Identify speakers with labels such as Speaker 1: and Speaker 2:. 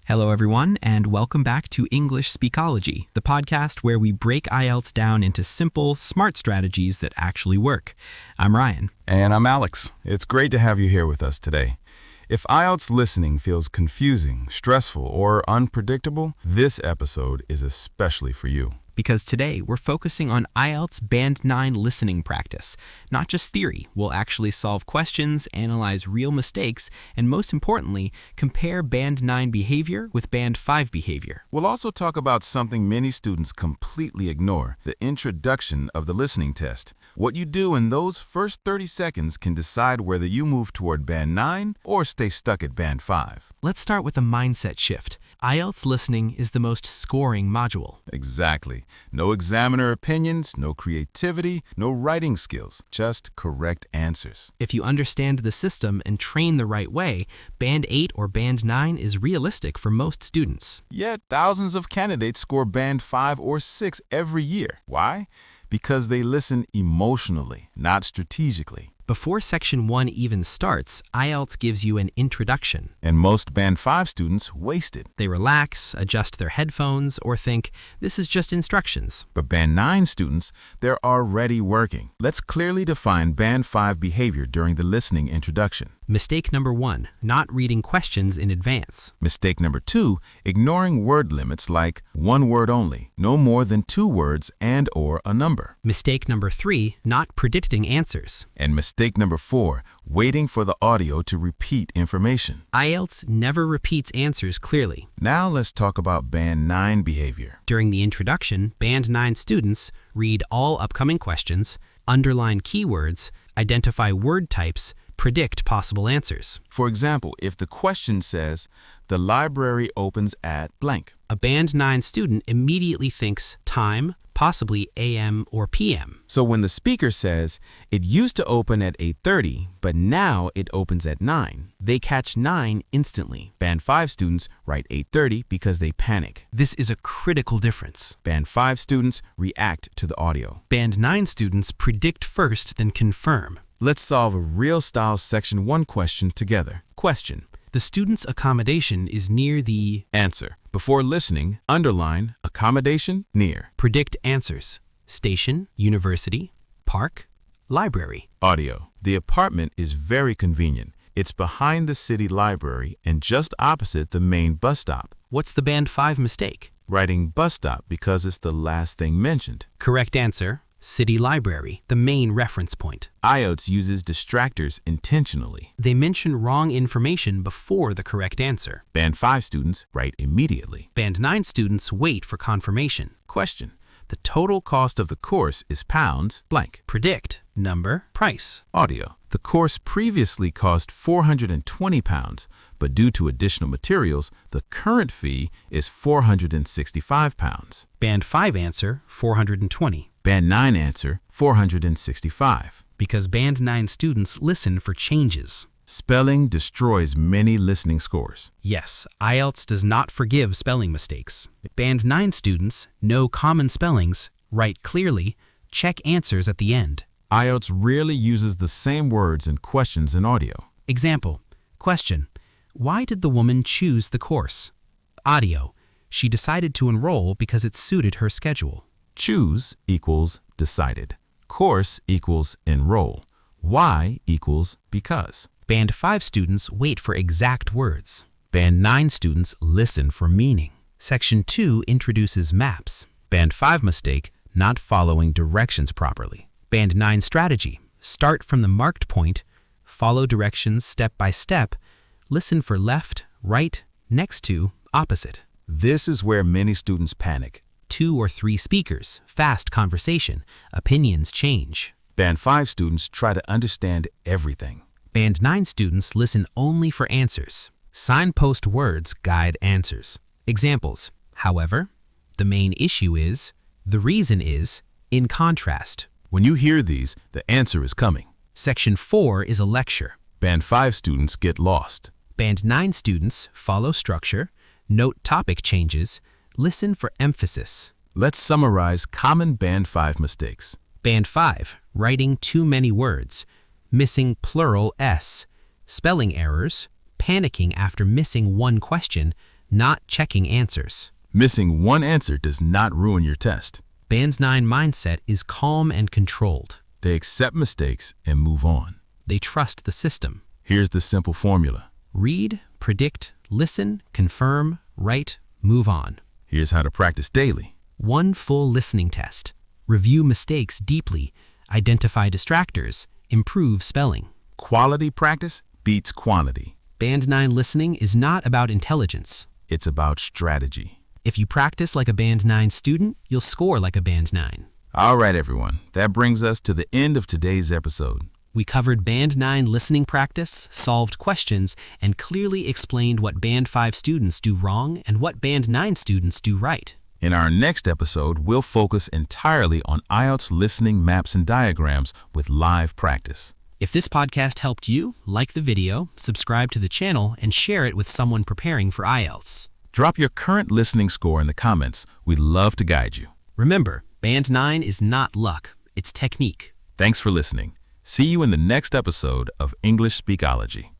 Speaker 1: Hello, everyone, and welcome back to English Speakology, the podcast where we break IELTS down into simple, smart strategies that actually work. I'm Ryan.
Speaker 2: And I'm Alex. It's great to have you here with us today. If IELTS listening feels confusing, stressful, or unpredictable, this episode is especially for you.
Speaker 1: Because today we're focusing on IELTS Band 9 listening practice. Not just theory, we'll actually solve questions, analyze real mistakes, and most importantly, compare Band 9 behavior with Band 5 behavior.
Speaker 2: We'll also talk about something many students completely ignore, the introduction of the listening test. What you do in those first 30 seconds can decide whether you move toward Band 9 or stay stuck at Band 5.
Speaker 1: Let's start with a mindset shift. IELTS listening is the most scoring module.
Speaker 2: Exactly. No examiner opinions, no creativity, no writing skills, just correct answers.
Speaker 1: If you understand the system and train the right way, Band 8 or Band 9 is realistic for most students.
Speaker 2: Yet thousands of candidates score Band 5 or 6 every year. Why? Because they listen emotionally, not strategically.
Speaker 1: Before Section 1 even starts, IELTS gives you an introduction.
Speaker 2: And most Band 5 students waste it.
Speaker 1: They relax, adjust their headphones, or think, this is just instructions.
Speaker 2: But Band 9 students, they're already working. Let's clearly define Band 5 behavior during the listening introduction.
Speaker 1: Mistake number 1, not reading questions in advance.
Speaker 2: Mistake number 2, ignoring word limits like one word only, no more than 2 words and or a number.
Speaker 1: Mistake number 3, not predicting answers.
Speaker 2: And mistake number 4, waiting for the audio to repeat information.
Speaker 1: IELTS never repeats answers clearly.
Speaker 2: Now let's talk about Band 9 behavior.
Speaker 1: During the introduction, Band 9 students read all upcoming questions, underline keywords, identify word types, predict possible answers.
Speaker 2: For example, if the question says, the library opens at blank,
Speaker 1: a Band 9 student immediately thinks time, possibly AM or PM.
Speaker 2: So when the speaker says, it used to open at 8:30, but now it opens at 9, they catch 9 instantly. Band 5 students write 8:30 because they panic.
Speaker 1: This is a critical difference.
Speaker 2: Band 5 students react to the audio.
Speaker 1: Band 9 students predict first, then confirm.
Speaker 2: Let's solve a real-style Section 1 question together. Question.
Speaker 1: The student's accommodation is near the
Speaker 2: Answer. Before listening, underline accommodation near.
Speaker 1: Predict answers. Station, university, park, library.
Speaker 2: Audio. The apartment is very convenient. It's behind the city library and just opposite the main bus stop.
Speaker 1: What's the Band 5 mistake?
Speaker 2: Writing bus stop because it's the last thing mentioned.
Speaker 1: Correct answer. City library, the main reference point.
Speaker 2: IELTS uses distractors intentionally.
Speaker 1: They mention wrong information before the correct answer.
Speaker 2: Band 5 students write immediately.
Speaker 1: Band 9 students wait for confirmation.
Speaker 2: Question. The total cost of the course is pounds blank.
Speaker 1: Predict, number, price.
Speaker 2: Audio. The course previously cost £420, but due to additional materials, the current fee is £465.
Speaker 1: Band 5 answer, 420.
Speaker 2: Band 9 answer, 465.
Speaker 1: Because Band 9 students listen for changes.
Speaker 2: Spelling destroys many listening scores.
Speaker 1: Yes, IELTS does not forgive spelling mistakes. Band 9 students know common spellings, write clearly, check answers at the end.
Speaker 2: IELTS rarely uses the same words and questions in audio.
Speaker 1: Example. Question. Why did the woman choose the course? Audio. She decided to enroll because it suited her schedule.
Speaker 2: Choose equals decided. Course equals enroll. Why equals because.
Speaker 1: Band 5 students wait for exact words. Band 9 students listen for meaning. Section 2 introduces maps. Band 5 mistake, not following directions properly. Band 9 strategy, start from the marked point, follow directions step by step, listen for left, right, next to, opposite.
Speaker 2: This is where many students panic.
Speaker 1: 2 or 3 speakers, fast conversation, opinions change.
Speaker 2: Band 5 students try to understand everything.
Speaker 1: Band 9 students listen only for answers. Signpost words guide answers. Examples. However, the main issue is, the reason is, in contrast.
Speaker 2: When you hear these, the answer is coming.
Speaker 1: Section 4 is a lecture.
Speaker 2: Band 5 students get lost.
Speaker 1: Band 9 students follow structure, note topic changes, listen for emphasis.
Speaker 2: Let's summarize common Band 5 mistakes.
Speaker 1: Band 5, writing too many words, missing plural S, spelling errors, panicking after missing one question, not checking answers.
Speaker 2: Missing one answer does not ruin your test.
Speaker 1: Band 9 mindset is calm and controlled.
Speaker 2: They accept mistakes and move on.
Speaker 1: They trust the system.
Speaker 2: Here's the simple formula.
Speaker 1: Read, predict, listen, confirm, write, move on.
Speaker 2: Here's how to practice daily.
Speaker 1: 1 full listening test. Review mistakes deeply, identify distractors, improve spelling.
Speaker 2: Quality practice beats quantity.
Speaker 1: Band 9 listening is not about intelligence.
Speaker 2: It's about strategy.
Speaker 1: If you practice like a Band 9 student, you'll score like a Band 9.
Speaker 2: All right, everyone. That brings us to the end of today's episode.
Speaker 1: We covered Band 9 listening practice, solved questions, and clearly explained what Band 5 students do wrong and what Band 9 students do right.
Speaker 2: In our next episode, we'll focus entirely on IELTS listening maps and diagrams with live practice.
Speaker 1: If this podcast helped you, like the video, subscribe to the channel, and share it with someone preparing for IELTS.
Speaker 2: Drop your current listening score in the comments. We'd love to guide you.
Speaker 1: Remember, Band 9 is not luck, it's technique.
Speaker 2: Thanks for listening. See you in the next episode of English Speakology.